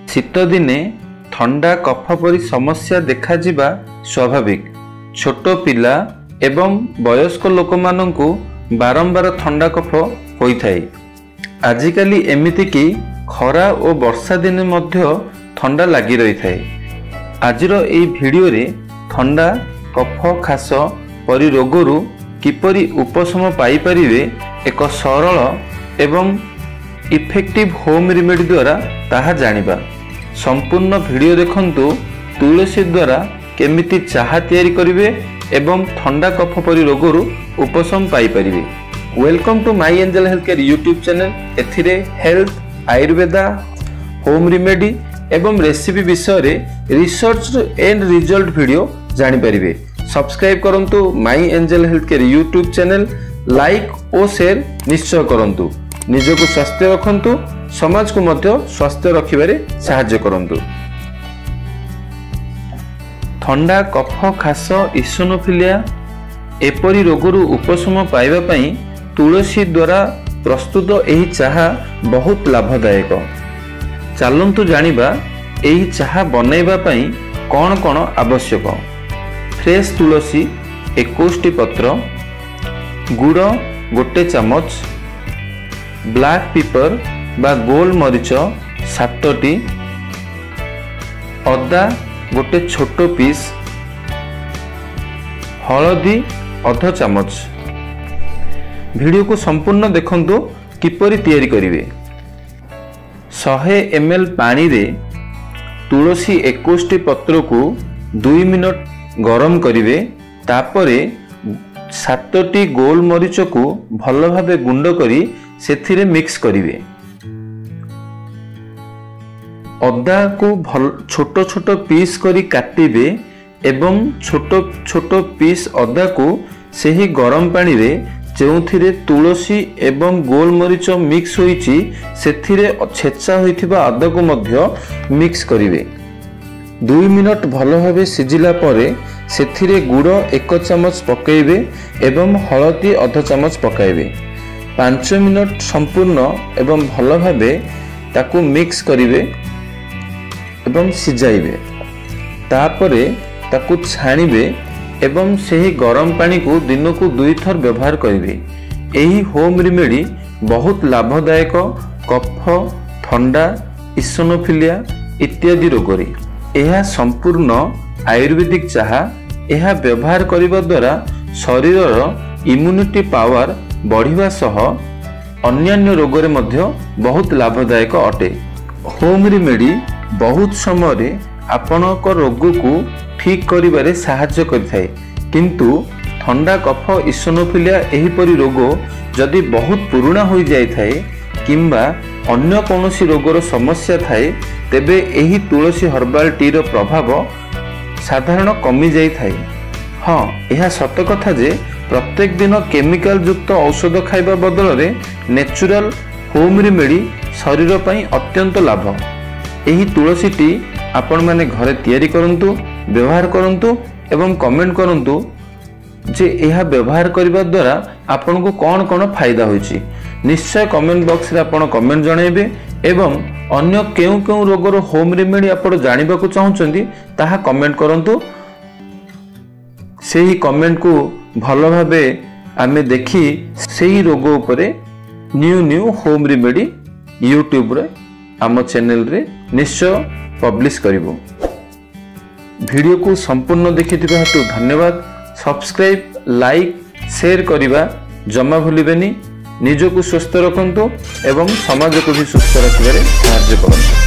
शीत दिने ठंडा कफ परी समस्या देखा जिबा स्वाभाविक। छोट पिला एवं वयस्क लोक माननकु बारंबार ठंडा कफ होइथाय। आजिकाली एमिति कि खरा और वर्षा दिने मध्य ठंडा लगी रही थाए। आजिर एई भिडियो रे ठंडा कफ खास परी रोगरु किपरि उपशम पाई परिवे एक सरल एवं इफेक्टिव होम रेमेडी द्वारा ताहा जानिबा। संपूर्ण वीडियो देखंतु तुलसी द्वारा केमिति चाहा तैयारी करिवे एवं ठंडा कफ परी रोगरु उपशम पाई परिवे। Welcome to my angel health care YouTube channel. एथिरे हेल्थ, आयुर्वेदा, होम रेमेडी एवं रेसिपी विषय रे रिसर्च एंड रिजल्ट वीडियो जानि परिवे। सब्सक्राइब करंतु my angel health care YouTube channel. Like और शेयर निश्चय करंतु। निजको स्वस्थ रखंतु, समाज को मध्य स्वस्थ रखिबारे सहाय्य करंतु। ठंडा कफ खास इसोनोफिलिया एपरी रोगरु उपशम पाइबा पई तुलसी द्वारा प्रस्तुत एही चाहा बहुत लाभदायक। चलंतु जानिबा एही चाहा बनैबा पई कौन कौन आवश्यक। फ्रेश तुलसी 21 पत्र, गुड़ 1 चमच, ब्लैक पेपर बा गोल मरीच 7टी, अदा 1 छोट पीस, हलदी अध चमच। वीडियो को संपूर्ण देखंतु किपरि तैयारी करिवे। 100 ml पानी रे तुलसी 21 पत्र को 2 मिनट गरम करिवे। तापरे 7टी गोल मरीच को भल भाबे गुंड करी सेथिरे मिक्स करिवे। अदा को छोट छोट पीस करी काटिबे एवं छोट छोट पीस अदा को सेही गरम पानी रे जेउथिरे तुलसी एवं गोल मरीच मिक्स होईची सेथिरे छेचा होइथिबा अदा को मध्य मिक्स करिवे। 2 मिनट भल भाबे सिजिला परे सेथिरे गुड़ 1 चमच पकाइबे एवं हलदी अध चमच पकाइबे। 5 मिनट संपूर्ण एवं भल भाबे ताकू मिक्स करिवे एवं सिजाइबे। तापरे ताकू छाणिबे एवं सेही गरम पानी को दिन को 2 थर व्यवहार करिवे। एही होम रेमेडी बहुत लाभदायक कफ, ठंडा, इसोनोफिलिया इत्यादि रोगरे। यह संपूर्ण आयुर्वेदिक चाहा। यह व्यवहार करिबा द्वारा शरीरर इम्यूनिटी पावर बढ़िबा सह अन्यान्य रोगरे मध्य बहुत लाभदायक अटे। होम रेमेडी बहुत समय रे आपनक रोग को ठीक करिबारे सहायता करिथाय। किंतु ठंडा कफ, इसोनोफिलिया एही परि रोग जदि बहुत पुराना होई जाय थाए किंबा अन्य कोनोसी रोगर समस्या थाए तेबे एही तुलसी हर्बाल टी रो प्रभाव साधारण कमी जाई थाए। हाँ, यह सत कथा जे प्रत्येक दिन केमिकल युक्त औषध खाइबा बदल रे नेचुरल होम रेमेडी शरीर पई अत्यंत लाभ। एही तुलसी टी आपण माने घरे तैयारी करंतु, व्यवहार करंतु एवं कमेंट करंतु जे यह व्यवहार करबा द्वारा आपन को कौन कौन फायदा होइछि। निश्चय कमेंट बॉक्स रे आपण कमेंट जणाइबे एवं अन्य केउ केउ रोगर होम रेमेडी आपण जानिबा को चाहुचंदी ताहा कमेंट करंतु। सेही कमेंट को भल भाबे आमे देखि सेही रोग उपरे न्यू होम रेमेडी यूट्यूब रे आम चैनल रे निश्चय पब्लिश करिवो। वीडियो को संपूर्ण देखिथिबा हेतु धन्यवाद। सब्सक्राइब, लाइक, शेयर करिबा जमा भूलिबेनी। निजको स्वस्थ रखंतु एवं समाज को भी सुस्थ रखिबारे सहायता करंतु।